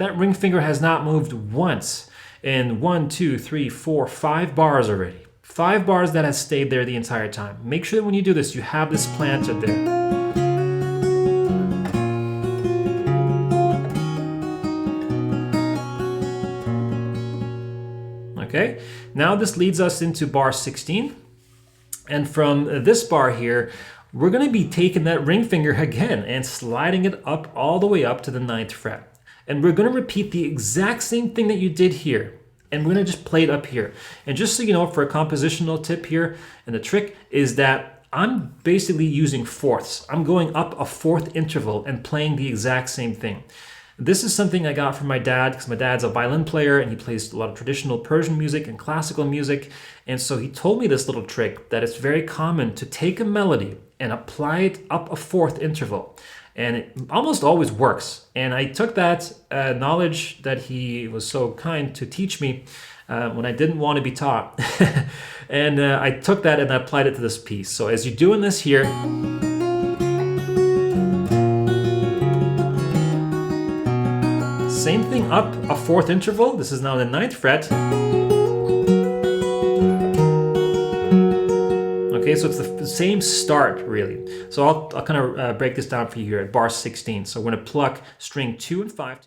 that ring finger has not moved once in 1, 2, 3, 4, 5 bars already. 5 bars that has stayed there the entire time. Make sure that when you do this, you have this planted there. Okay, now this leads us into bar 16. And from this bar here, we're going to be taking that ring finger again and sliding it up all the way up to the 9th fret. And we're going to repeat the exact same thing that you did here. And we're going to just play it up here. And just so you know, for a compositional tip here, and the trick is that I'm basically using fourths. I'm going up a 4th interval and playing the exact same thing. This is something I got from my dad because my dad's a violin player and he plays a lot of traditional Persian music and classical music. And so he told me this little trick that it's very common to take a melody and apply it up a 4th interval. And it almost always works. And I took that knowledge that he was so kind to teach me when I didn't want to be taught. And I took that and I applied it to this piece. So as you're doing this here, same thing up a 4th interval. This is now the 9th fret. Okay, so it's the same start really. So I'll kind of break this down for you here at bar 16. So we're going to pluck string 2 and 5.